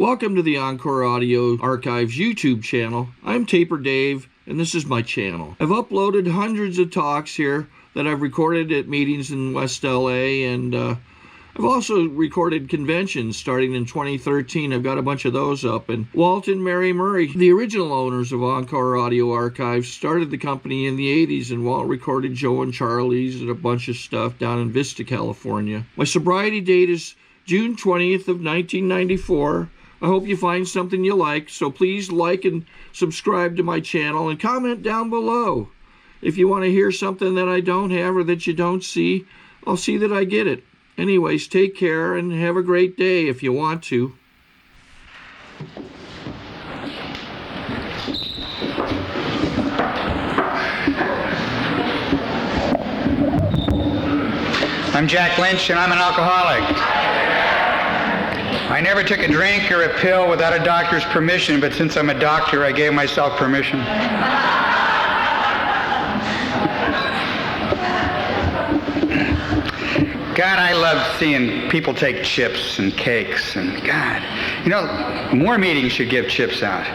Welcome to the Encore Audio Archives YouTube channel. I'm Taper Dave, and this is my channel. I've uploaded hundreds of talks here that I've recorded at meetings in West LA, and I've also recorded conventions starting in 2013. I've got a bunch of those up. And Walt and Mary Murray, the original owners of Encore Audio Archives, started the company in the 80s, and Walt recorded Joe and Charlie's and a bunch of stuff down in Vista, California. My sobriety date is June 20th of 1994. I hope you find something you like, so please like and subscribe to my channel and comment down below. If you want to hear something that I don't have or that you don't see, I'll see that I get it. Anyways, take care and have a great day if you want to. I'm Jack Lynch, and I'm an alcoholic. I never took a drink or a pill without a doctor's permission, but since I'm a doctor, I gave myself permission. God, I love seeing people take chips and cakes, and God, you know, more meetings should give chips out.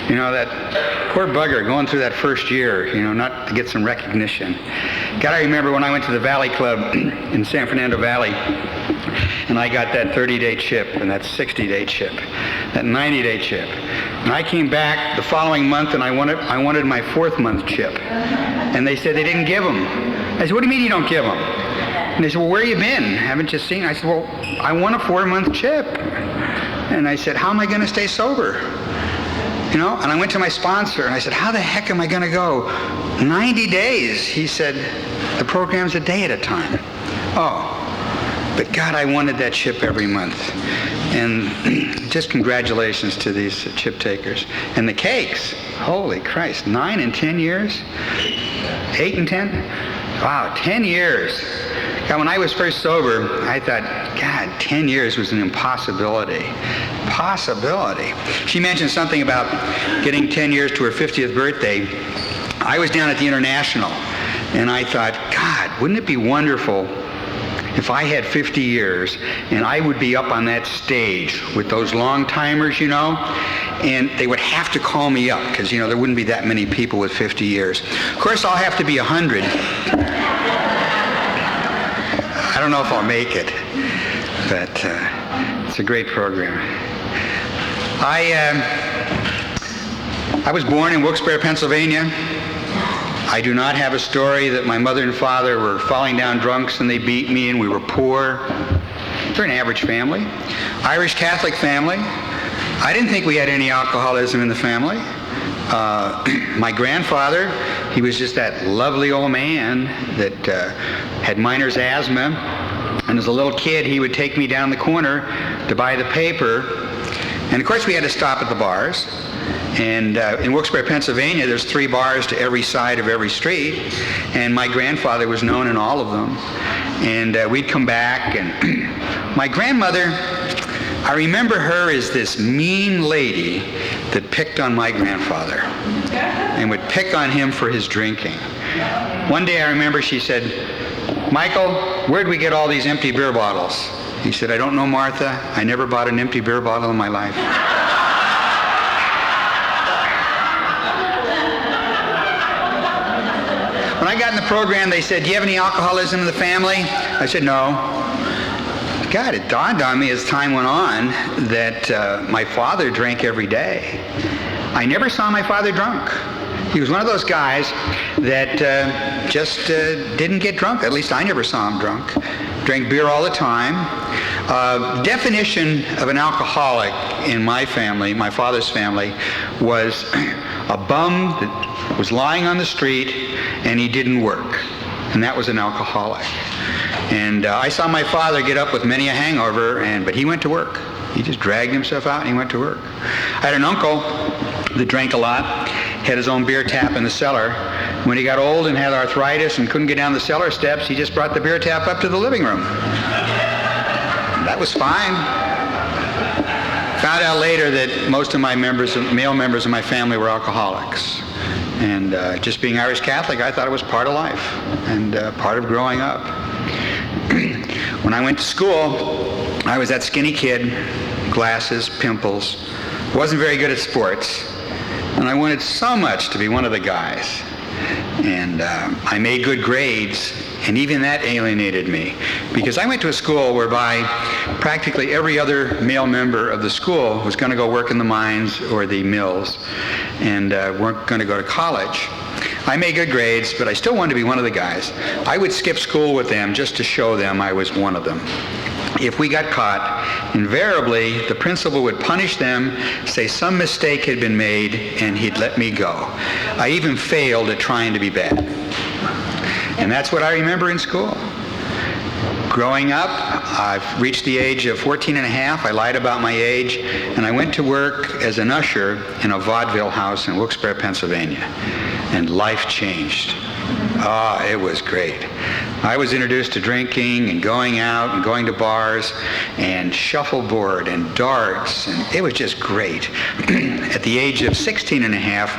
You know, that poor bugger going through that first year, you know, not to get some recognition. God, I remember when I went to the Valley Club in San Fernando Valley, and I got that 30-day chip, and that 60-day chip, that 90-day chip. And I came back the following month, and I wanted my 4th month chip. And they said they didn't give them. I said, what do you mean you don't give them? And they said, well, where you been? Haven't you seen? I said, well, I want a 4-month chip. And I said, how am I going to stay sober? You know, and I went to my sponsor, and I said, how the heck am I going to go 90 days? He said, the program's a day at a time. Oh, but God, I wanted that chip every month. And just congratulations to these chip takers. And the cakes, holy Christ, 9 and 10 years? 8 and 10? Wow, 10 years. God, when I was first sober, I thought, God, 10 years was an impossibility. Possibility. She mentioned something about getting 10 years to her 50th birthday. I was down at the International, and I thought, God, wouldn't it be wonderful if I had 50 years and I would be up on that stage with those long timers, you know, and they would have to call me up because, you know, there wouldn't be that many people with 50 years. Of course, I'll have to be 100. I don't know if I'll make it, but it's a great program. I was born in Wilkes-Barre, Pennsylvania. I do not have a story that my mother and father were falling down drunks and they beat me and we were poor. They're an average family. Irish Catholic family. I didn't think we had any alcoholism in the family. My grandfather, he was just that lovely old man that had miner's asthma. And as a little kid, he would take me down the corner to buy the paper. And of course, we had to stop at the bars. And in Wilkes-Barre, Pennsylvania, there's 3 bars to every side of every street. And my grandfather was known in all of them. And we'd come back, and my grandmother, I remember her as this mean lady that picked on my grandfather and would pick on him for his drinking. One day I remember she said, Michael, where'd we get all these empty beer bottles? He said, I don't know, Martha. I never bought an empty beer bottle in my life. When I got in the program, they said, do you have any alcoholism in the family? I said, no. God, it dawned on me as time went on that my father drank every day. I never saw my father drunk. He was one of those guys that just didn't get drunk. At least I never saw him drunk. Drank beer all the time. Definition of an alcoholic in my family, my father's family, was a bum that was lying on the street and he didn't work. And that was an alcoholic. And I saw my father get up with many a hangover, but he went to work. He just dragged himself out and he went to work. I had an uncle that drank a lot, had his own beer tap in the cellar. When he got old and had arthritis and couldn't get down the cellar steps, he just brought the beer tap up to the living room. That was fine. Found out later that most of my male members of my family were alcoholics. And just being Irish Catholic, I thought it was part of life and part of growing up. When I went to school, I was that skinny kid, glasses, pimples, wasn't very good at sports, and I wanted so much to be one of the guys. And I made good grades, and even that alienated me, because I went to a school whereby practically every other male member of the school was going to go work in the mines or the mills and weren't going to go to college. I made good grades, but I still wanted to be one of the guys. I would skip school with them just to show them I was one of them. If we got caught, invariably the principal would punish them, say some mistake had been made, and he'd let me go. I even failed at trying to be bad. And that's what I remember in school. Growing up, I've reached the age of 14 and a half. I lied about my age, and I went to work as an usher in a vaudeville house in Wilkes-Barre, Pennsylvania. And life changed. Ah, it was great. I was introduced to drinking and going out and going to bars and shuffleboard and darts, and it was just great. At the age of 16 and a half,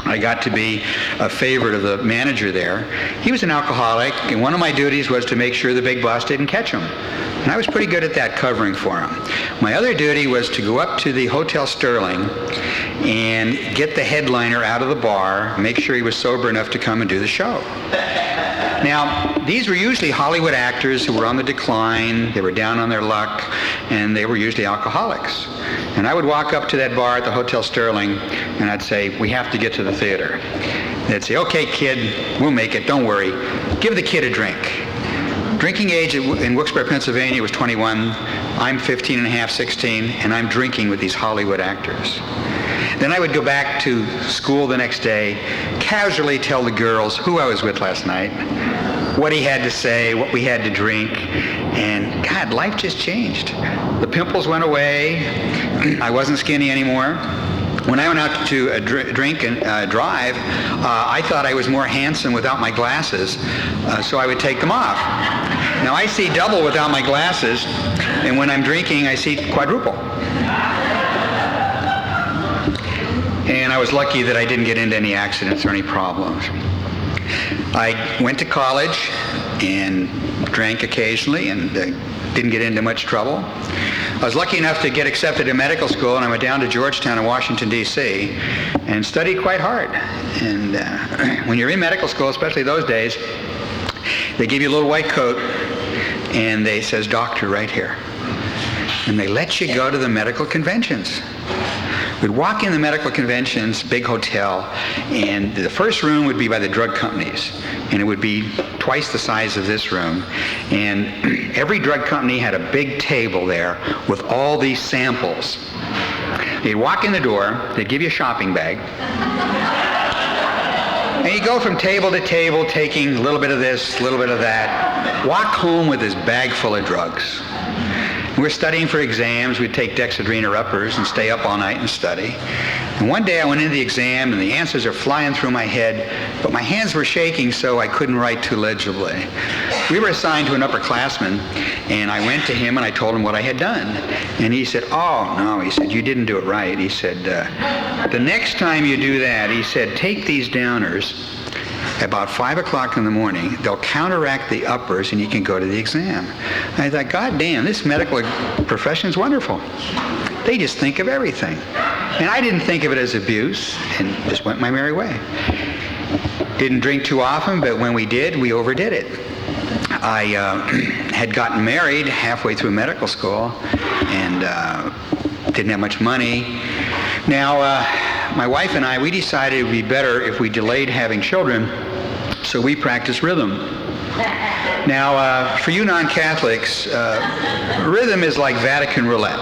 I got to be a favorite of the manager there. He was an alcoholic, and one of my duties was to make sure the big boss didn't catch him. And I was pretty good at that, covering for him. My other duty was to go up to the Hotel Sterling and get the headliner out of the bar, make sure he was sober enough to come and do the show. Now, these were usually Hollywood actors who were on the decline, they were down on their luck, and they were usually alcoholics. And I would walk up to that bar at the Hotel Sterling, and I'd say, "We have to get to the theater." They'd say, "Okay, kid, we'll make it, don't worry. Give the kid a drink." Drinking age in Wilkes-Barre, Pennsylvania was 21. I'm 15 and a half, 16, and I'm drinking with these Hollywood actors. Then I would go back to school the next day, casually tell the girls who I was with last night, what he had to say, what we had to drink, and God, life just changed. The pimples went away. I wasn't skinny anymore. When I went out to drink and drive, I thought I was more handsome without my glasses, so I would take them off. Now I see double without my glasses, and when I'm drinking, I see quadruple. And I was lucky that I didn't get into any accidents or any problems. I went to college and drank occasionally and didn't get into much trouble. I was lucky enough to get accepted to medical school, and I went down to Georgetown in Washington, D.C. and studied quite hard. And when you're in medical school, especially those days, they give you a little white coat and they says doctor right here. And they let you go to the medical conventions. We'd walk in the medical conventions, big hotel, and the first room would be by the drug companies, and it would be twice the size of this room. And every drug company had a big table there with all these samples. You'd walk in the door, they'd give you a shopping bag, and you go from table to table taking a little bit of this, a little bit of that, walk home with this bag full of drugs. We're studying for exams. We'd take dexedrine or uppers and stay up all night and study. And one day I went into the exam and the answers are flying through my head, but my hands were shaking so I couldn't write too legibly. We were assigned to an upperclassman, and I went to him and I told him what I had done. And he said, "Oh, no," he said, "you didn't do it right." He said, "The next time you do that," he said, "take these downers about 5 o'clock in the morning. They'll counteract the uppers and you can go to the exam." I thought, God damn, this medical profession is wonderful. They just think of everything. And I didn't think of it as abuse and just went my merry way. Didn't drink too often, but when we did, we overdid it. I had gotten married halfway through medical school and didn't have much money. Now, my wife and I, we decided it would be better if we delayed having children, so we practiced rhythm. Now, for you non-Catholics, rhythm is like Vatican roulette.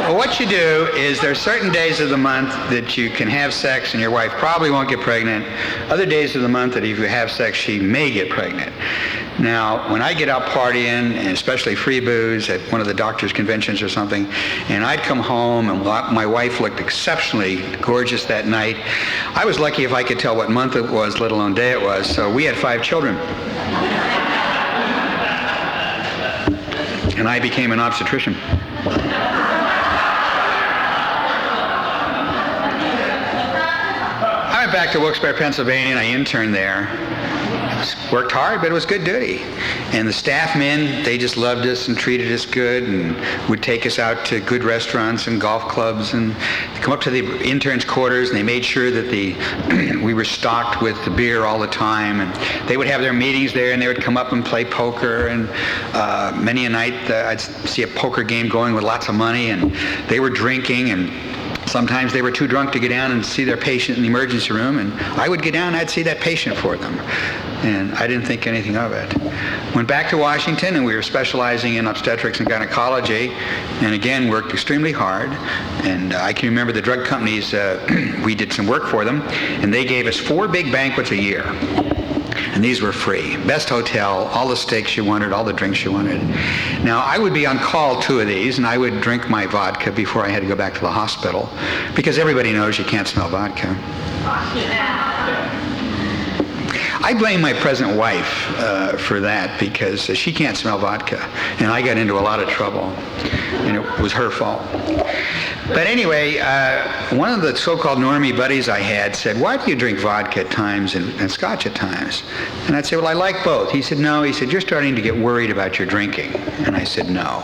Well, what you do is there are certain days of the month that you can have sex and your wife probably won't get pregnant. Other days of the month that if you have sex, she may get pregnant. Now, when I get out partying, and especially free booze at one of the doctor's conventions or something, and I'd come home and my wife looked exceptionally gorgeous that night, I was lucky if I could tell what month it was, let alone day it was, so we had 5 children. And I became an obstetrician. I went back to Wilkes-Barre, Pennsylvania, and I interned there. worked hard, but it was good duty. And the staff men, they just loved us and treated us good and would take us out to good restaurants and golf clubs and come up to the interns' quarters, and they made sure that we were stocked with the beer all the time. And they would have their meetings there, and they would come up and play poker. And many a night I'd see a poker game going with lots of money, and they were drinking, and sometimes they were too drunk to get down and see their patient in the emergency room, and I would get down and I'd see that patient for them. And I didn't think anything of it. Went back to Washington, and we were specializing in obstetrics and gynecology, and again worked extremely hard. And I can remember the drug companies, we did some work for them, and they gave us 4 big banquets a year. And these were free. Best hotel, all the steaks you wanted, all the drinks you wanted. Now, I would be on call 2 of these, and I would drink my vodka before I had to go back to the hospital, because everybody knows you can't smell vodka. I blame my present wife for that, because she can't smell vodka, and I got into a lot of trouble, and it was her fault. But anyway, one of the so-called normie buddies I had said, "Why do you drink vodka at times and scotch at times?" And I'd say, "Well, I like both." He said, "No," he said, "you're starting to get worried about your drinking." And I said, "No."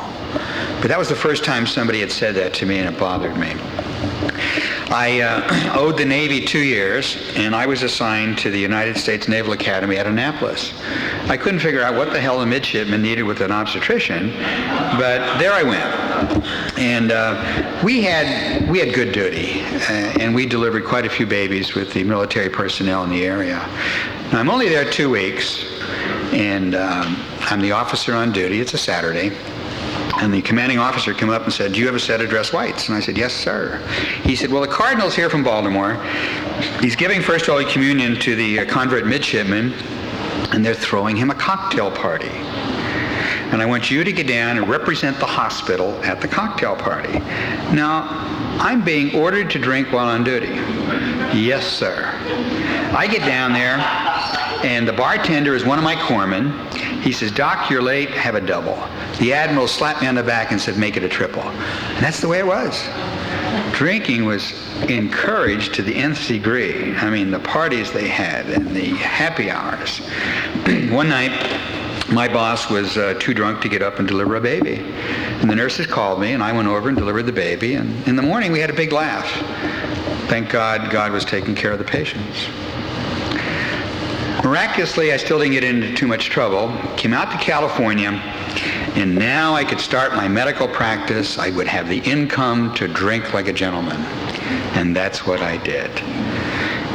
But that was the first time somebody had said that to me, and it bothered me. I owed the Navy 2 years, and I was assigned to the United States Naval Academy at Annapolis. I couldn't figure out what the hell a midshipman needed with an obstetrician, but there I went. And we had good duty, and we delivered quite a few babies with the military personnel in the area. Now, I'm only there 2 weeks, and I'm the officer on duty. It's a Saturday. And the commanding officer came up and said, "Do you have a set of dress whites?" And I said, "Yes, sir." He said, "Well, the Cardinal's here from Baltimore. He's giving First Holy Communion to the convert midshipmen, and they're throwing him a cocktail party. And I want you to get down and represent the hospital at the cocktail party." Now, I'm being ordered to drink while on duty. Yes, sir. I get down there, and the bartender is one of my corpsmen. He says, "Doc, you're late, have a double." The Admiral slapped me on the back and said, "Make it a triple." And that's the way it was. Drinking was encouraged to the nth degree. I mean, the parties they had and the happy hours. One night, my boss was too drunk to get up and deliver a baby. And the nurses called me, and I went over and delivered the baby. And in the morning, we had a big laugh. Thank God, God was taking care of the patients. Miraculously, I still didn't get into too much trouble. Came out to California, and now I could start my medical practice. I would have the income to drink like a gentleman. And that's what I did.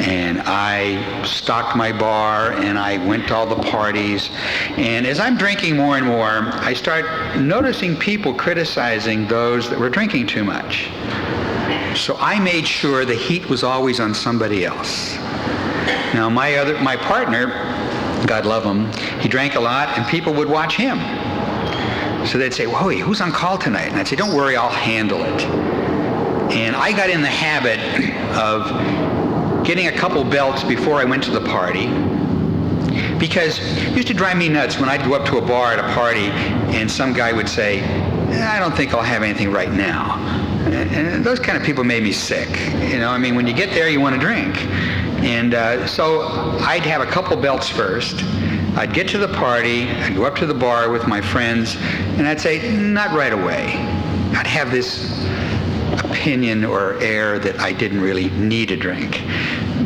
And I stocked my bar, and I went to all the parties. And as I'm drinking more and more, I start noticing people criticizing those that were drinking too much. So I made sure the heat was always on somebody else. Now, my partner, God love him, he drank a lot, and people would watch him. So they'd say, "Whoa, who's on call tonight?" And I'd say, "Don't worry, I'll handle it." And I got in the habit of getting a couple belts before I went to the party, because it used to drive me nuts when I'd go up to a bar at a party and some guy would say, "I don't think I'll have anything right now." And those kind of people made me sick. You know, I mean, when you get there, you want to drink. And so I'd have a couple belts first. I'd get to the party, I'd go up to the bar with my friends, and I'd say, "Not right away." I'd have this opinion or air that I didn't really need a drink.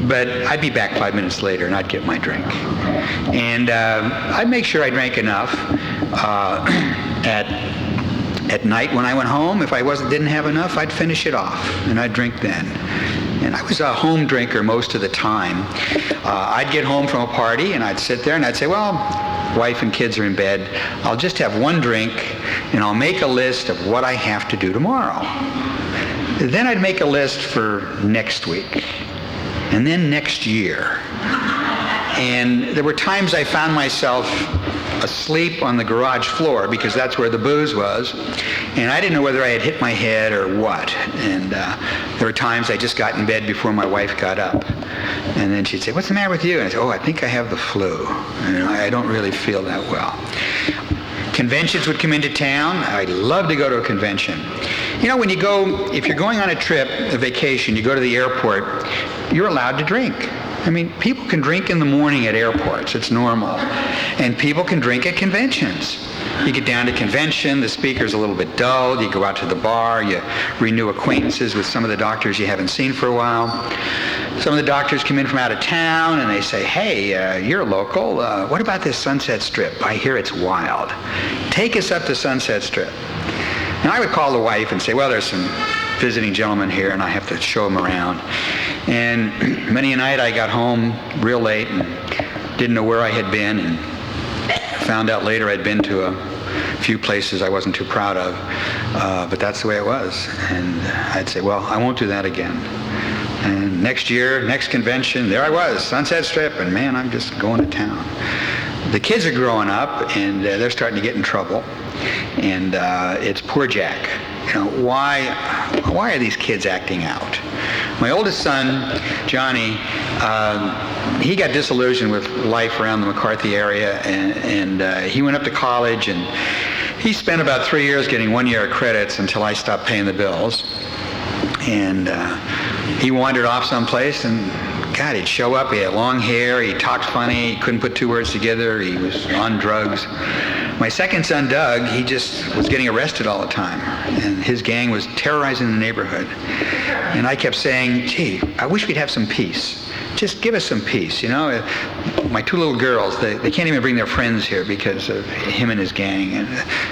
But I'd be back 5 minutes later, and I'd get my drink. And I'd make sure I drank enough at night when I went home. If I didn't have enough, I'd finish it off, and I'd drink then. And I was a home drinker most of the time. I'd get home from a party, and I'd sit there, and I'd say, "Well, wife and kids are in bed. I'll just have one drink, and I'll make a list of what I have to do tomorrow." Then I'd make a list for next week, and then next year. And there were times I found myself asleep on the garage floor, because that's where the booze was, and I didn't know whether I had hit my head or what. And there were times I just got in bed before my wife got up, and then she'd say, "What's the matter with you?" And I'd say, "Oh, I think I have the flu, and I don't really feel that well." Conventions would come into town. I'd love to go to a convention. You know, if you're going on a trip, a vacation, you go to the airport, you're allowed to drink. I mean, people can drink in the morning at airports. It's normal. And people can drink at conventions. You get down to convention, the speaker's a little bit dull, you go out to the bar, you renew acquaintances with some of the doctors you haven't seen for a while. Some of the doctors come in from out of town and they say, hey, you're local, what about this Sunset Strip? I hear it's wild. Take us up to Sunset Strip. And I would call the wife and say, well, there's some visiting gentlemen here and I have to show them around. And many a night I got home real late and didn't know where I had been, and found out later I'd been to a few places I wasn't too proud of, but that's the way it was. And I'd say, well, I won't do that again. And next year, next convention, there I was, Sunset Strip, and man, I'm just going to town. The kids are growing up, and they're starting to get in trouble, and it's poor Jack. You know, why are these kids acting out? My oldest son, Johnny, he got disillusioned with life around the McCarthy area, and he went up to college, and he spent about 3 years getting 1 year of credits until I stopped paying the bills. And he wandered off someplace, and God, he'd show up, he had long hair, he talked funny, he couldn't put two words together, he was on drugs. My second son, Doug, he just was getting arrested all the time, and his gang was terrorizing the neighborhood. And I kept saying, gee, I wish we'd have some peace. Just give us some peace, you know. My two little girls, they can't even bring their friends here because of him and his gang, and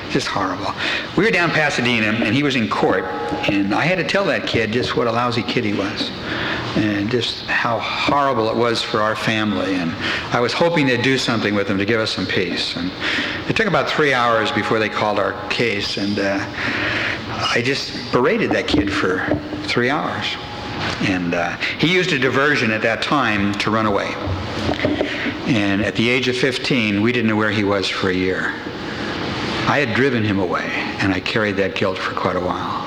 just horrible. We were down Pasadena, and he was in court, and I had to tell that kid just what a lousy kid he was, and just how horrible it was for our family. And I was hoping they'd do something with him to give us some peace. And it took about 3 hours before they called our case, and I just berated that kid for 3 hours. And he used a diversion at that time to run away. And at the age of 15, we didn't know where he was for a year. I had driven him away, and I carried that guilt for quite a while.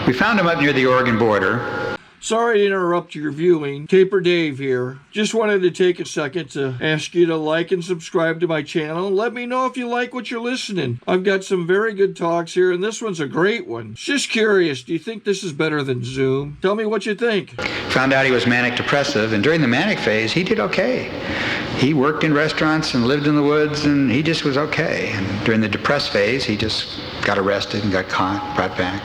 We found him up near the Oregon border. Sorry to interrupt your viewing. Taper Dave here. Just wanted to take a second to ask you to like and subscribe to my channel. Let me know if you like what you're listening. I've got some very good talks here, and this one's a great one. Just curious, do you think this is better than Zoom? Tell me what you think. Found out he was manic depressive, and during the manic phase, he did okay. He worked in restaurants and lived in the woods, and he just was okay. And during the depressed phase, he just got arrested and got caught, brought back.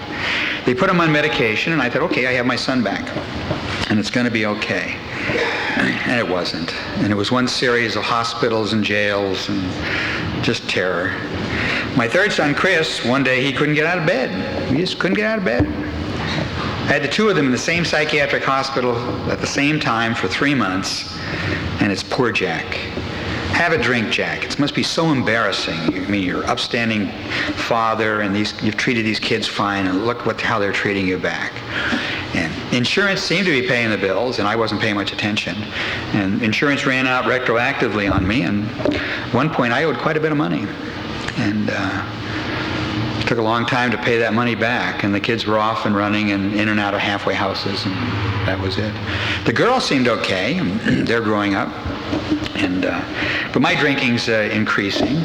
They put him on medication, and I thought, okay, I have my son back, and it's going to be okay. And it wasn't. And it was one series of hospitals and jails and just terror. My third son, Chris, one day he couldn't get out of bed. He just couldn't get out of bed. I had the two of them in the same psychiatric hospital at the same time for 3 months, and it's poor Jack. Have a drink, Jack. It must be so embarrassing. I mean, you're upstanding father, and you've treated these kids fine, and look how they're treating you back. And insurance seemed to be paying the bills, and I wasn't paying much attention. And insurance ran out retroactively on me, and at one point I owed quite a bit of money. And it took a long time to pay that money back, and the kids were off and running and in and out of halfway houses, and that was it. The girls seemed okay. They're growing up. But my drinking's increasing.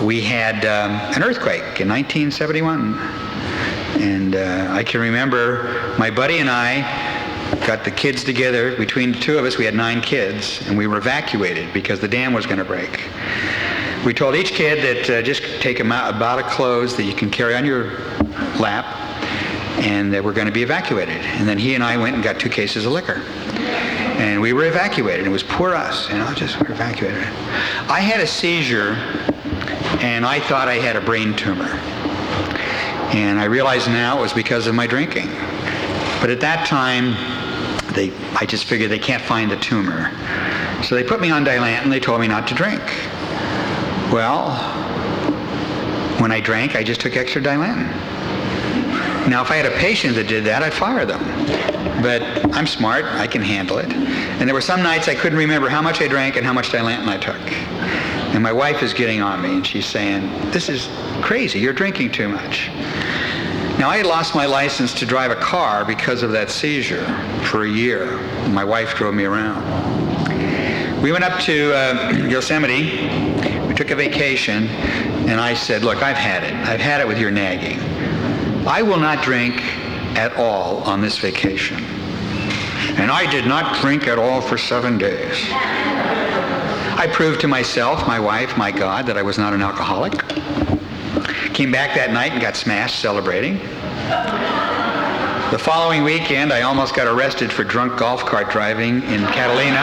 We had an earthquake in 1971. And I can remember my buddy and I got the kids together. Between the two of us, we had 9 kids, and we were evacuated because the dam was going to break. We told each kid that just take a bottle of clothes that you can carry on your lap, and that we're going to be evacuated. And then he and I went and got 2 cases of liquor. And we were evacuated. It was poor us, just we were evacuated. I had a seizure, and I thought I had a brain tumor. And I realize now it was because of my drinking. But at that time, I just figured they can't find the tumor. So they put me on Dilantin, and they told me not to drink. Well, when I drank, I just took extra Dilantin. Now, if I had a patient that did that, I'd fire them. But I'm smart, I can handle it. And there were some nights I couldn't remember how much I drank and how much Dilantin I took. And my wife is getting on me, and she's saying, this is crazy, you're drinking too much. Now, I had lost my license to drive a car because of that seizure for a year. My wife drove me around. We went up to Yosemite, we took a vacation, and I said, look, I've had it. I've had it with your nagging. I will not drink at all on this vacation. And I did not drink at all for 7 days. I proved to myself, my wife, my God, that I was not an alcoholic. Came back that night and got smashed celebrating. The following weekend, I almost got arrested for drunk golf cart driving in Catalina.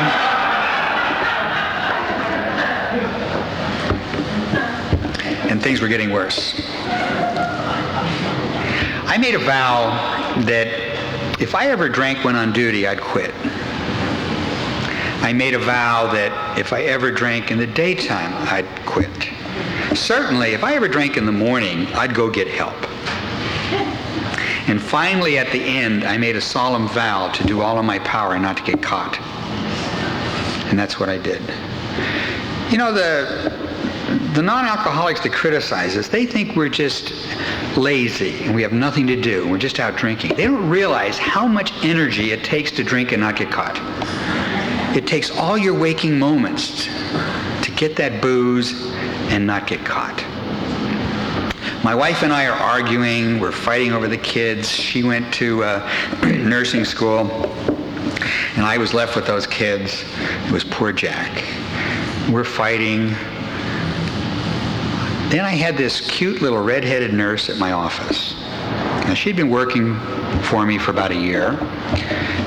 And things were getting worse. I made a vow that if I ever drank when on duty, I'd quit. I made a vow that if I ever drank in the daytime, I'd quit. Certainly, if I ever drank in the morning, I'd go get help. And finally, at the end, I made a solemn vow to do all in my power not to get caught. And that's what I did. You know, the non-alcoholics that criticize us, they think we're just lazy and we have nothing to do. We're just out drinking. They don't realize how much energy it takes to drink and not get caught. It takes all your waking moments to get that booze and not get caught. My wife and I are arguing. We're fighting over the kids. She went to nursing school, and I was left with those kids. It was poor Jack. We're fighting. Then I had this cute little red-headed nurse at my office. Now, she'd been working for me for about a year,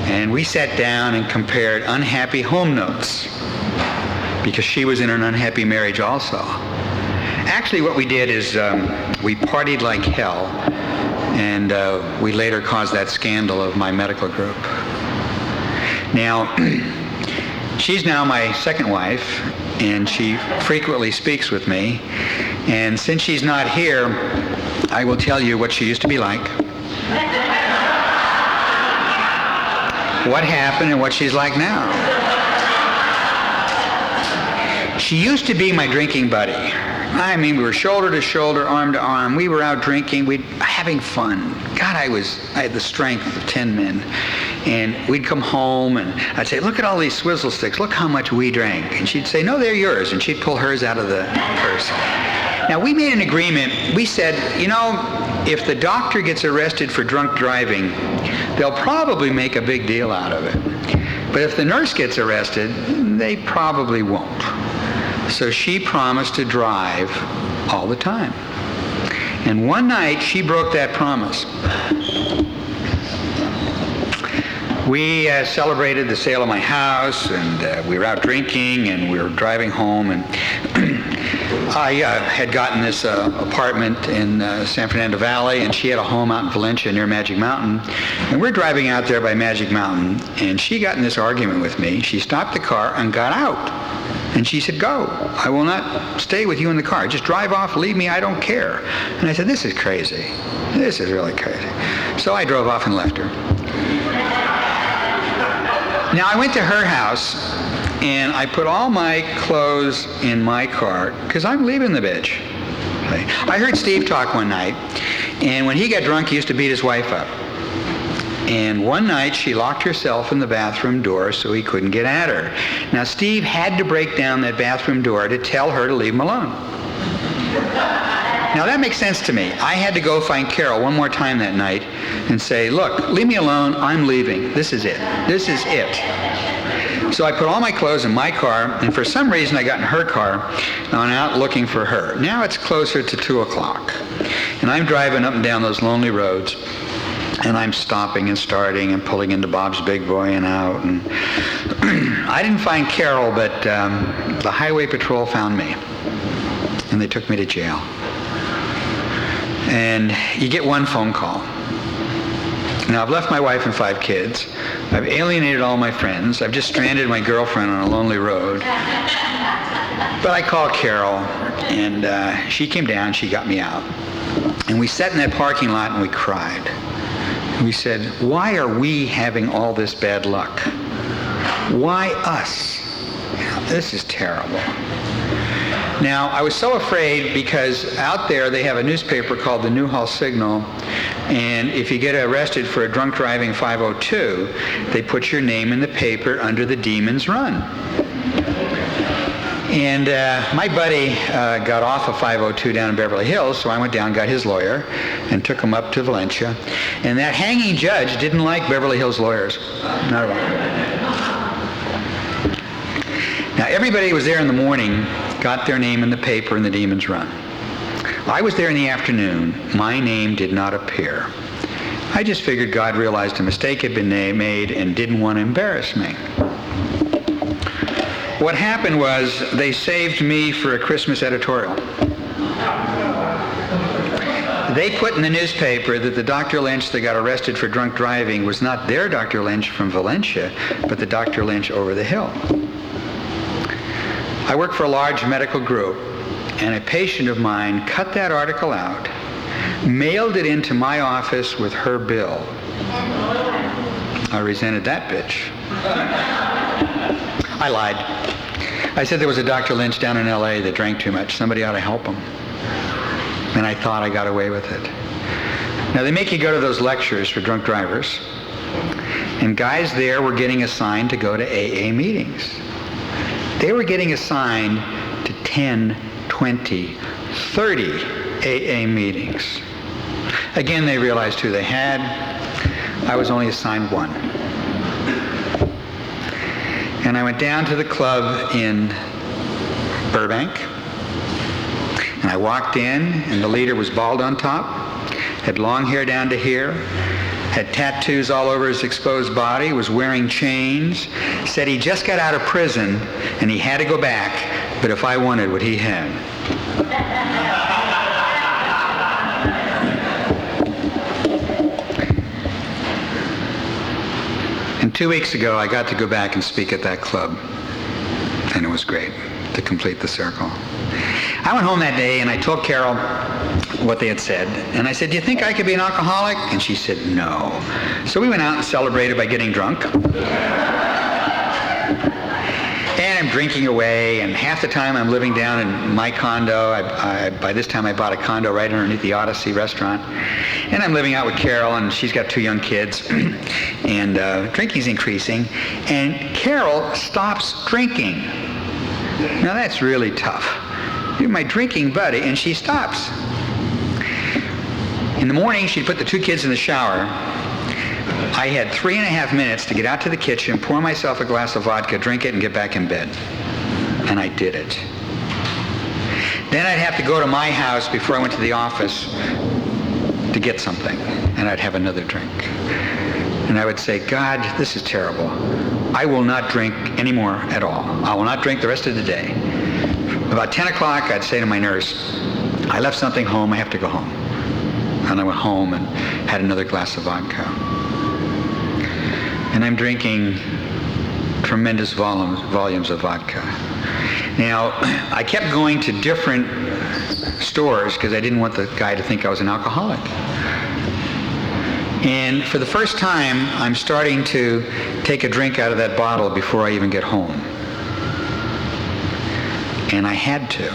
and we sat down and compared unhappy home notes because she was in an unhappy marriage also. Actually, what we did is we partied like hell, and we later caused that scandal of my medical group. Now, she's now my second wife, and she frequently speaks with me. And since she's not here, I will tell you what she used to be like, what happened, and what she's like now. She used to be my drinking buddy. I mean, we were shoulder to shoulder, arm to arm. We were out drinking, having fun. God, I had the strength of 10 men. And we'd come home, and I'd say, look at all these swizzle sticks. Look how much we drank. And she'd say, no, they're yours. And she'd pull hers out of the purse. Now, we made an agreement. We said, you know, if the doctor gets arrested for drunk driving, they'll probably make a big deal out of it. But if the nurse gets arrested, they probably won't. So she promised to drive all the time. And one night, she broke that promise. We celebrated the sale of my house, and we were out drinking, and we were driving home, and I had gotten this apartment in San Fernando Valley, and she had a home out in Valencia near Magic Mountain. And we're driving out there by Magic Mountain, and she got in this argument with me. She stopped the car and got out. And she said, go. I will not stay with you in the car. Just drive off, leave me, I don't care. And I said, this is crazy. This is really crazy. So I drove off and left her. Now, I went to her house, and I put all my clothes in my car, because I'm leaving the bitch. I heard Steve talk one night, and when he got drunk, he used to beat his wife up. And one night, she locked herself in the bathroom door so he couldn't get at her. Now, Steve had to break down that bathroom door to tell her to leave him alone. Now, that makes sense to me. I had to go find Carol one more time that night and say, look, leave me alone. I'm leaving. This is it. This is it. So I put all my clothes in my car, and for some reason, I got in her car, and I'm out looking for her. Now it's closer to 2 o'clock, and I'm driving up and down those lonely roads. And I'm stopping and starting and pulling into Bob's Big Boy and out. And I didn't find Carol, but the highway patrol found me. And they took me to jail. And you get one phone call. Now, I've left my wife and 5 kids. I've alienated all my friends. I've just stranded my girlfriend on a lonely road. But I called Carol, and she came down. She got me out. And we sat in that parking lot, and we cried. We said, why are we having all this bad luck? Why us? This is terrible. Now, I was so afraid because out there they have a newspaper called the Newhall Signal, and if you get arrested for a drunk driving 502, they put your name in the paper under the Demon's Run. And my buddy got off of 502 down in Beverly Hills, so I went down, got his lawyer, and took him up to Valencia. And that hanging judge didn't like Beverly Hills lawyers. Not at all. Now, everybody was there in the morning, got their name in the paper in the Demon's Run. I was there in the afternoon. My name did not appear. I just figured God realized a mistake had been made and didn't want to embarrass me. What happened was they saved me for a Christmas editorial. They put in the newspaper that the Dr. Lynch that got arrested for drunk driving was not their Dr. Lynch from Valencia, but the Dr. Lynch over the hill. I work for a large medical group, and a patient of mine cut that article out, mailed it into my office with her bill. I resented that bitch. I lied. I said there was a Dr. Lynch down in L.A. that drank too much. Somebody ought to help him. And I thought I got away with it. Now, they make you go to those lectures for drunk drivers. And guys there were getting assigned to go to AA meetings. They were getting assigned to 10, 20, 30 AA meetings. Again, they realized who they had. I was only assigned one. And I went down to the club in Burbank, and I walked in, and the leader was bald on top, had long hair down to here, had tattoos all over his exposed body, was wearing chains, said he just got out of prison, and he had to go back, but if I wanted what he had. And 2 weeks ago, I got to go back and speak at that club. And it was great to complete the circle. I went home that day and I told Carol what they had said. And I said, "Do you think I could be an alcoholic?" And she said, "No." So we went out and celebrated by getting drunk. And I'm drinking away, and half the time I'm living down in my condo. By this time I bought a condo right underneath the Odyssey restaurant. And I'm living out with Carol, and she's got 2 young kids. And drinking's increasing. And Carol stops drinking. Now that's really tough. You're my drinking buddy, and she stops. In the morning, she'd put the 2 kids in the shower. I had 3.5 minutes to get out to the kitchen, pour myself a glass of vodka, drink it, and get back in bed. And I did it. Then I'd have to go to my house before I went to the office to get something, and I'd have another drink. And I would say, "God, this is terrible. I will not drink anymore at all. I will not drink the rest of the day." About 10 o'clock, I'd say to my nurse, "I left something home. I have to go home." And I went home and had another glass of vodka. And I'm drinking tremendous volumes of vodka. Now, I kept going to different stores because I didn't want the guy to think I was an alcoholic. And for the first time, I'm starting to take a drink out of that bottle before I even get home. And I had to.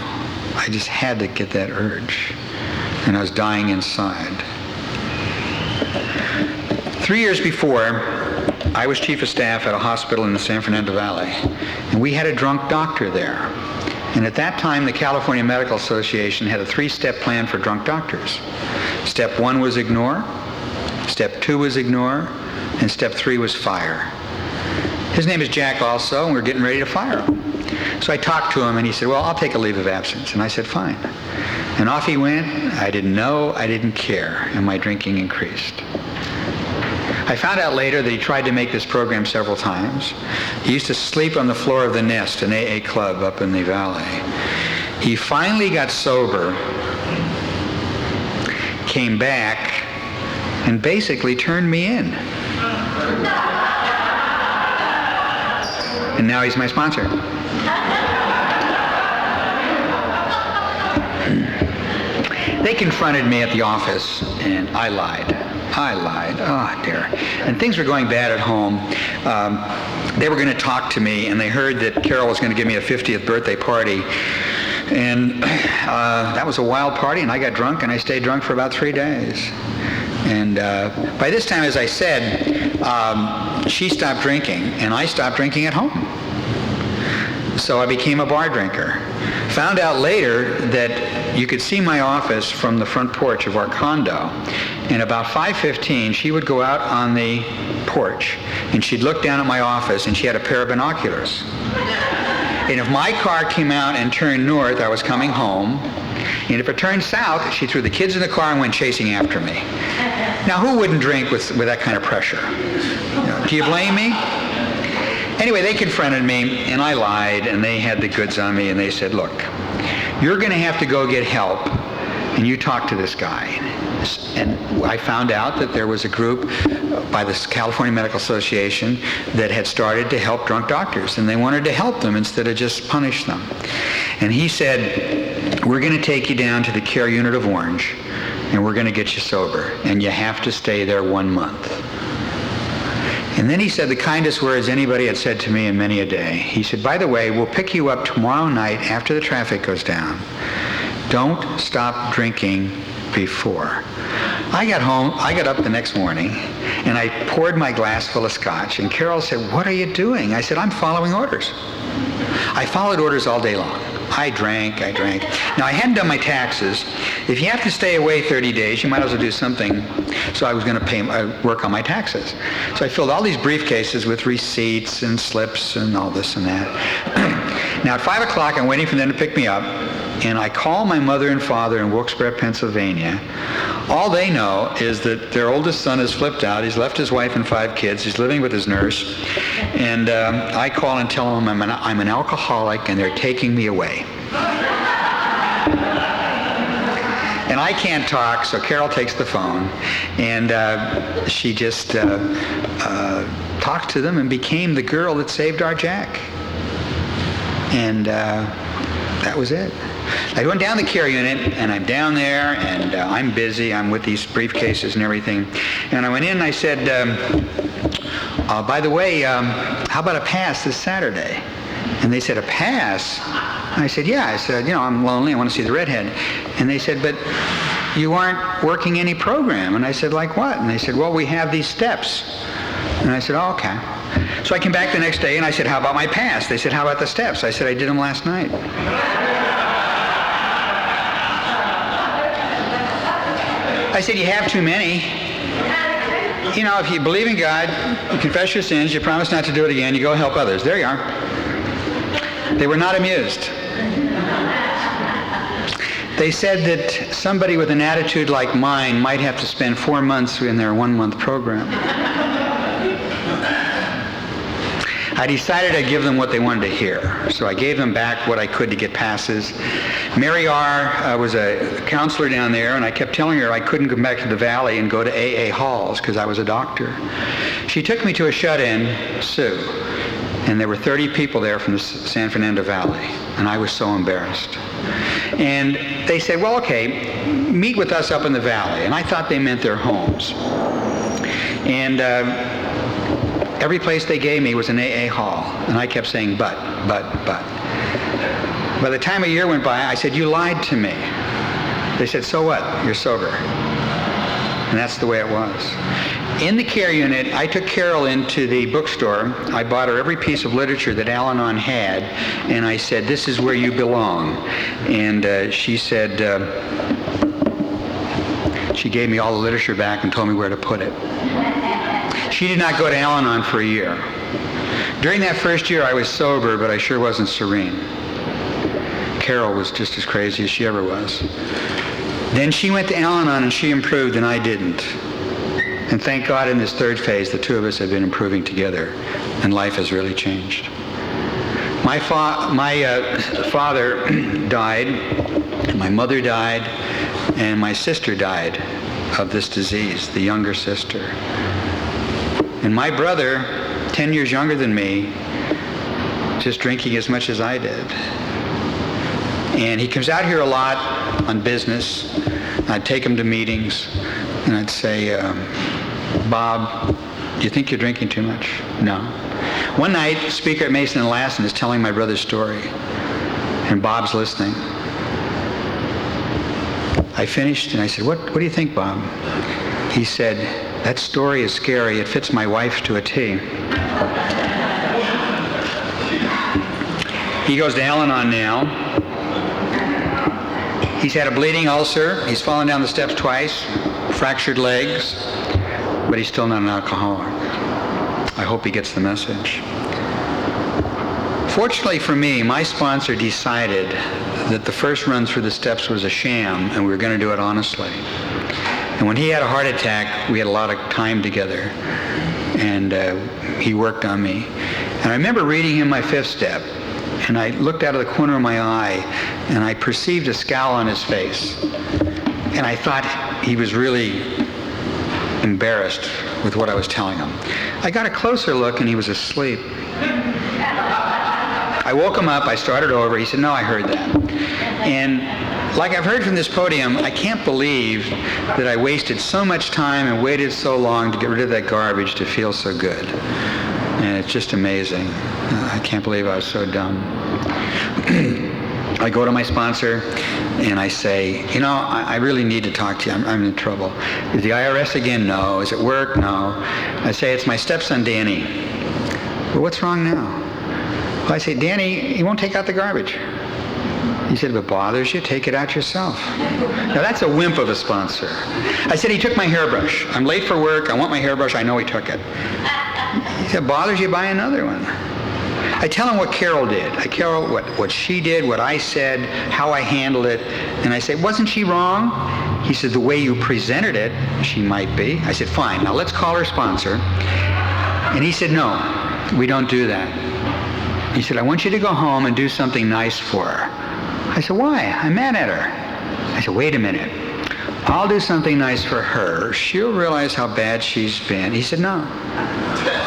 I just had to get that urge. And I was dying inside. 3 years before, I was chief of staff at a hospital in the San Fernando Valley. And we had a drunk doctor there. And at that time, the California Medical Association had a 3-step plan for drunk doctors. Step 1 was ignore. Step 2 was ignore. And step 3 was fire. His name is Jack also, and we're getting ready to fire him. So I talked to him, and he said, "Well, I'll take a leave of absence." And I said, "Fine." And off he went. I didn't know, I didn't care, and my drinking increased. I found out later that he tried to make this program several times. He used to sleep on the floor of the Nest, an AA club up in the valley. He finally got sober, came back, and basically turned me in. And now he's my sponsor. They confronted me at the office, and I lied. Oh, dear. And things were going bad at home. They were going to talk to me, and they heard that Carol was going to give me a 50th birthday party. And that was a wild party, and I got drunk, and I stayed drunk for about 3 days. And by this time, as I said, she stopped drinking, and I stopped drinking at home. So I became a bar drinker. Found out later that you could see my office from the front porch of our condo. And about 5:15, she would go out on the porch, and she'd look down at my office, and she had a pair of binoculars. And if my car came out and turned north, I was coming home. And if it turned south, she threw the kids in the car and went chasing after me. Now, who wouldn't drink with that kind of pressure? Do you blame me? Anyway, they confronted me, and I lied, and they had the goods on me, and they said, look, you're going to have to go get help, and you talk to this guy. And I found out that there was a group by the California Medical Association that had started to help drunk doctors, and they wanted to help them instead of just punish them. And he said, we're going to take you down to the care unit of Orange, and we're going to get you sober, and you have to stay there 1 month. And then he said the kindest words anybody had said to me in many a day. He said, by the way, we'll pick you up tomorrow night after the traffic goes down. Don't stop drinking before. I got up the next morning, and I poured my glass full of scotch, and Carol said, what are you doing? I said, I'm following orders. I followed orders all day long. I drank. Now, I hadn't done my taxes. If you have to stay away 30 days, you might as well do something. So I was going to work on my taxes. So I filled all these briefcases with receipts and slips and all this and that. Now, at 5 o'clock, I'm waiting for them to pick me up, and I call my mother and father in Wilkes-Barre, Pennsylvania. All they know is that their oldest son has flipped out. He's left his wife and 5 kids. He's living with his nurse. And I call and tell them I'm an alcoholic, and they're taking me away. And I can't talk, so Carol takes the phone, and she just talked to them and became the girl that saved our Jack. And that was it. I went down the care unit, and I'm down there, and I'm busy. I'm with these briefcases and everything. And I went in, and I said, by the way, how about a pass this Saturday? And they said, a pass? I said, yeah. I said, I'm lonely. I want to see the redhead. And they said, but you aren't working any program. And I said, like what? And they said, well, we have these steps. And I said, oh, okay. So I came back the next day, and I said, how about my pass? They said, how about the steps? I said, I did them last night. I said, you have too many. If you believe in God, you confess your sins, you promise not to do it again, you go help others. There you are. They were not amused. They said that somebody with an attitude like mine might have to spend 4 months in their 1-month program. I decided I'd give them what they wanted to hear. So I gave them back what I could to get passes. Mary R. was a counselor down there, and I kept telling her I couldn't come back to the Valley and go to AA halls because I was a doctor. She took me to a shut-in, Sue, and there were 30 people there from the San Fernando Valley, and I was so embarrassed. And they said, well, okay, meet with us up in the Valley. And I thought they meant their homes. And every place they gave me was an AA hall, and I kept saying, but. By the time a year went by, I said, you lied to me. They said, so what? You're sober. And that's the way it was. In the care unit, I took Carol into the bookstore. I bought her every piece of literature that Al-Anon had, and I said, this is where you belong. And she said, she gave me all the literature back and told me where to put it. She did not go to Al-Anon for a year. During that first year, I was sober, but I sure wasn't serene. Carol was just as crazy as she ever was. Then she went to Al-Anon, and she improved, and I didn't. And thank God in this third phase, the two of us have been improving together, and life has really changed. My father died, and my mother died, and my sister died of this disease, the younger sister. And my brother, 10 years younger than me, just drinking as much as I did. And he comes out here a lot on business. I'd take him to meetings, and I'd say, Bob, do you think you're drinking too much? No. One night, the speaker at Mason and Lassen is telling my brother's story, and Bob's listening. I finished, and I said, what do you think, Bob? He said, that story is scary. It fits my wife to a T. He goes to Al-Anon now. He's had a bleeding ulcer. He's fallen down the steps twice, fractured legs, but he's still not an alcoholic. I hope he gets the message. Fortunately for me, my sponsor decided that the first run through the steps was a sham and we were going to do it honestly. And when he had a heart attack, we had a lot of time together, and he worked on me. And I remember reading him my fifth step, and I looked out of the corner of my eye and I perceived a scowl on his face. And I thought he was really embarrassed with what I was telling him. I got a closer look and he was asleep. I woke him up, I started over. He said, no, I heard that. And like I've heard from this podium, I can't believe that I wasted so much time and waited so long to get rid of that garbage to feel so good. And it's just amazing. I can't believe I was so dumb. I go to my sponsor and I say, you know, I really need to talk to you. I'm in trouble. Is the IRS again? No. Is it work? No. I say, it's my stepson, Danny. Well, what's wrong now? Well, I say, Danny, he won't take out the garbage. He said, if it bothers you, take it out yourself. Now, that's a wimp of a sponsor. I said, he took my hairbrush. I'm late for work. I want my hairbrush. I know he took it. He said, bothers you, buy another one. I tell him what Carol did. I tell him what she did, what I said, how I handled it. And I say, wasn't she wrong? He said, the way you presented it, she might be. I said, fine. Now, let's call her sponsor. And he said, no, we don't do that. He said, I want you to go home and do something nice for her. I said, why? I'm mad at her. I said, wait a minute. I'll do something nice for her. She'll realize how bad she's been. He said, no.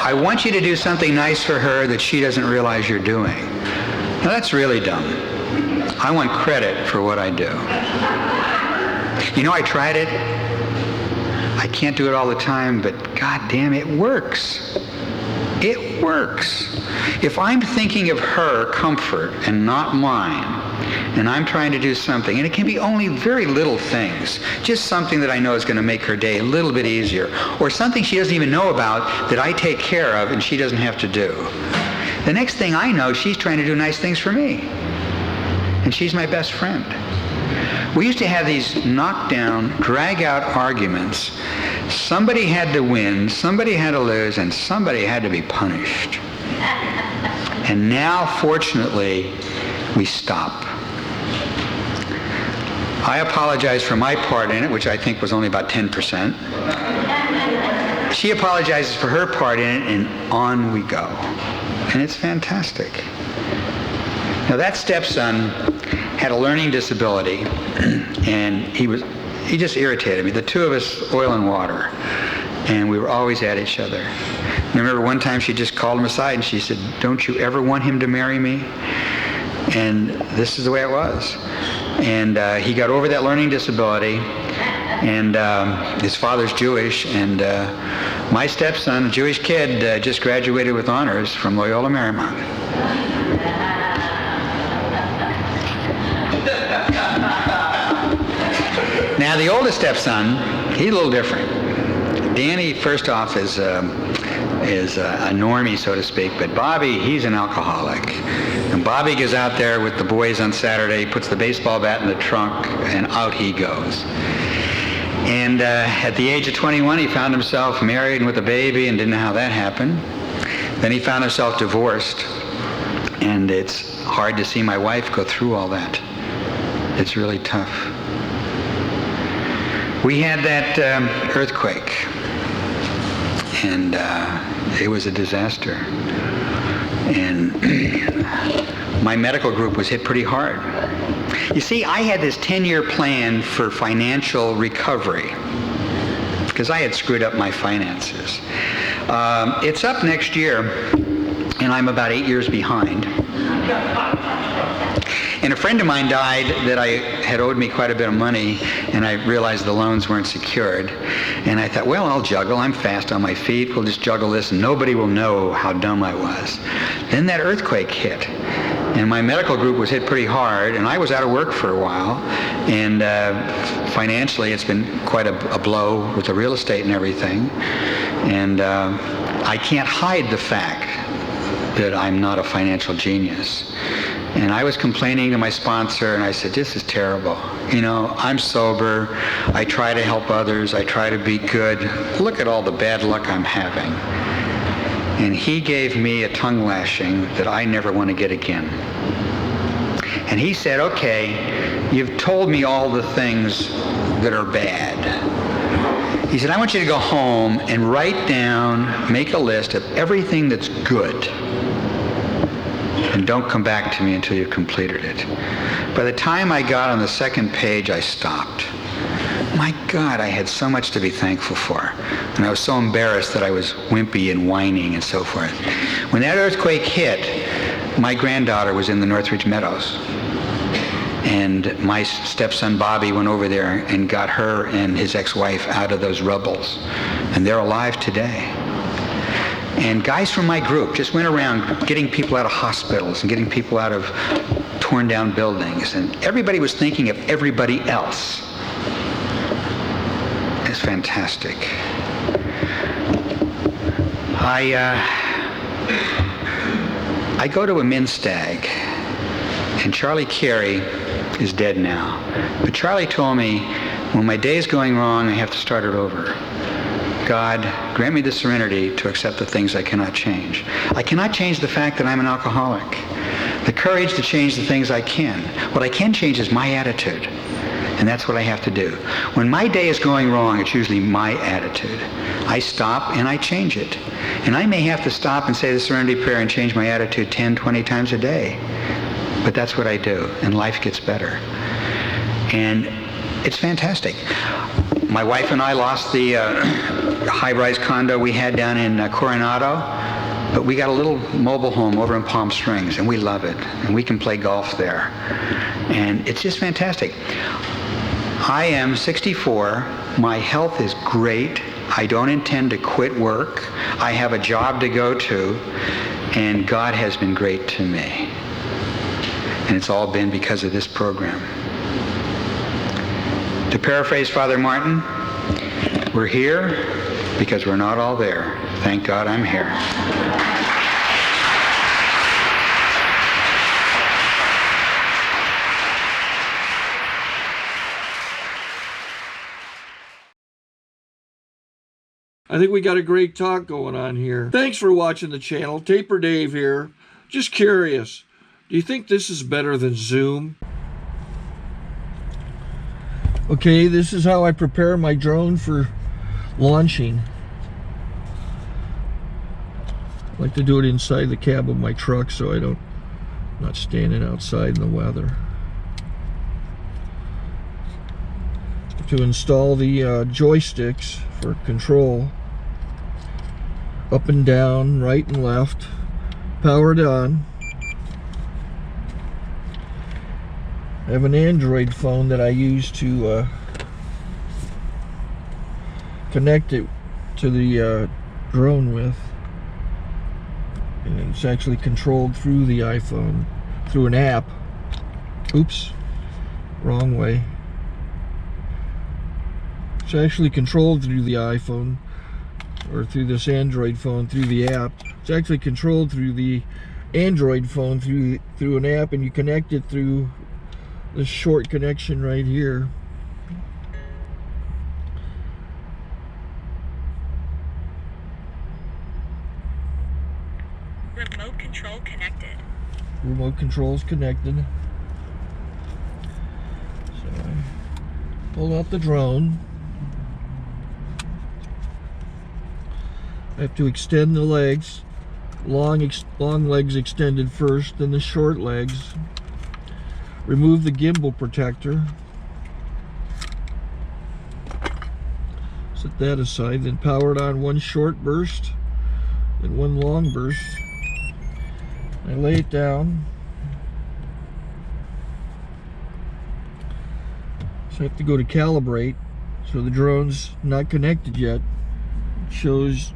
I want you to do something nice for her that she doesn't realize you're doing. Now, that's really dumb. I want credit for what I do. You know, I tried it. I can't do it all the time, but God damn, it works. It works. If I'm thinking of her comfort and not mine, and I'm trying to do something, and it can be only very little things, just something that I know is going to make her day a little bit easier, or something she doesn't even know about that I take care of and she doesn't have to do. The next thing I know, she's trying to do nice things for me. And she's my best friend. We used to have these knockdown, drag-out arguments. Somebody had to win, somebody had to lose, and somebody had to be punished. And now, fortunately, we stop. I apologize for my part in it, which I think was only about 10%. She apologizes for her part in it, and on we go. And it's fantastic. Now, that stepson had a learning disability, and he just irritated me. The two of us, oil and water, and we were always at each other. I remember one time she just called him aside and she said, don't you ever want him to marry me? And this is the way it was. And he got over that learning disability, and his father's Jewish, and my stepson, a Jewish kid, just graduated with honors from Loyola Marymount. Now, the oldest stepson, he's a little different. Danny, first off, is a normie, so to speak, but Bobby, he's an alcoholic. And Bobby goes out there with the boys on Saturday, puts the baseball bat in the trunk, and out he goes. And at the age of 21, he found himself married and with a baby and didn't know how that happened. Then he found himself divorced, and it's hard to see my wife go through all that. It's really tough. We had that earthquake, and it was a disaster. And my medical group was hit pretty hard. You see, I had this 10-year plan for financial recovery because I had screwed up my finances. It's up next year, and I'm about 8 years behind. And a friend of mine died that had owed me quite a bit of money, and I realized the loans weren't secured. And I thought, well, I'll juggle. I'm fast on my feet. We'll just juggle this, and nobody will know how dumb I was. Then that earthquake hit, and my medical group was hit pretty hard, and I was out of work for a while. And financially, it's been quite a blow with the real estate and everything. And I can't hide the fact that I'm not a financial genius. And I was complaining to my sponsor, and I said, this is terrible. You know, I'm sober. I try to help others. I try to be good. Look at all the bad luck I'm having. And he gave me a tongue lashing that I never want to get again. And he said, okay, you've told me all the things that are bad. He said, I want you to go home and write down, make a list of everything that's good. And don't come back to me until you've completed it. By the time I got on the second page, I stopped. My God, I had so much to be thankful for. And I was so embarrassed that I was wimpy and whining and so forth. When that earthquake hit, my granddaughter was in the Northridge Meadows. And my stepson Bobby went over there and got her and his ex-wife out of those rubbles. And they're alive today. And guys from my group just went around getting people out of hospitals and getting people out of torn down buildings. And everybody was thinking of everybody else. It's fantastic. I go to a men's stag, and Charlie Carey is dead now. But Charlie told me, when my day is going wrong, I have to start it over. God, grant me the serenity to accept the things I cannot change. I cannot change the fact that I'm an alcoholic. The courage to change the things I can. What I can change is my attitude. And that's what I have to do. When my day is going wrong, it's usually my attitude. I stop and I change it. And I may have to stop and say the Serenity Prayer and change my attitude 10, 20 times a day. But that's what I do, and life gets better. And it's fantastic. My wife and I lost the high-rise condo we had down in Coronado, but we got a little mobile home over in Palm Springs, and we love it. And we can play golf there. And it's just fantastic. I am 64. My health is great. I don't intend to quit work. I have a job to go to, and God has been great to me. And it's all been because of this program. To paraphrase Father Martin, we're here because we're not all there. Thank God I'm here. I think we got a great talk going on here. Thanks for watching the channel. Taper Dave here. Just curious, do you think this is better than Zoom? Okay, this is how I prepare my drone for launching. I like to do it inside the cab of my truck so I'm not standing outside in the weather. To install the joysticks for control, up and down, right and left, powered on. I have an Android phone that I use to connect it to the drone with, and it's actually controlled through the iPhone, through an app. Oops, wrong way. It's actually controlled through the iPhone, or through this Android phone, through the app. It's actually controlled through the Android phone, through an app, and you connect it through this short connection right here. Remote control connected. Remote control's connected. So I pull out the drone. I have to extend the legs. Long legs extended first, then the short legs. Remove the gimbal protector. Set that aside, then power it on one short burst and one long burst. I lay it down. So I have to go to calibrate. So the drone's not connected yet. It shows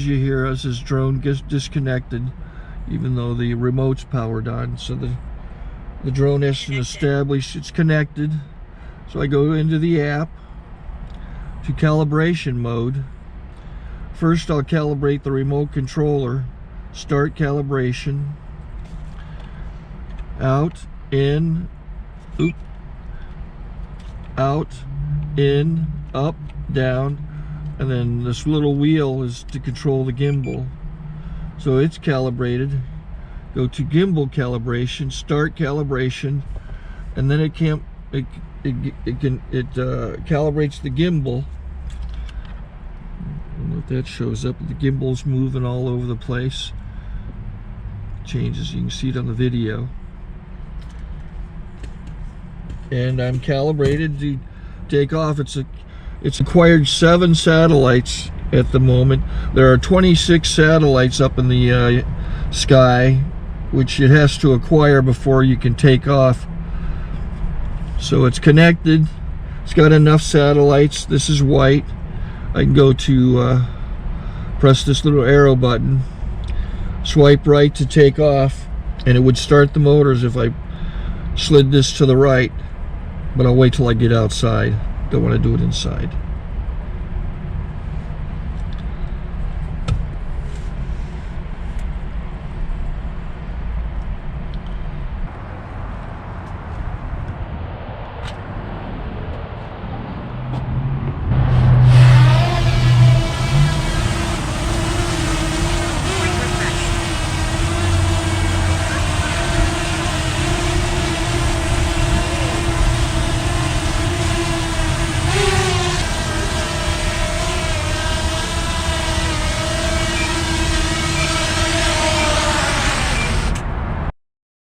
you here as this drone gets disconnected, even though the remote's powered on. So the drone has to establish it's connected. So I go into the app to calibration mode. First I'll calibrate the remote controller. Start calibration. out, in, oop, out, in, up, down, and then this little wheel is to control the gimbal. So it's calibrated. Go to gimbal calibration, start calibration, and then it calibrates the gimbal. I don't know if that shows up. The gimbal's moving all over the place. Changes, you can see it on the video. And I'm calibrated to take off. It's acquired 7 satellites at the moment. There are 26 satellites up in the sky, which it has to acquire before you can take off. So it's connected. It's got enough satellites. This is white. I can go to press this little arrow button, swipe right to take off, and it would start the motors if I slid this to the right, but I'll wait till I get outside. Don't want to do it inside.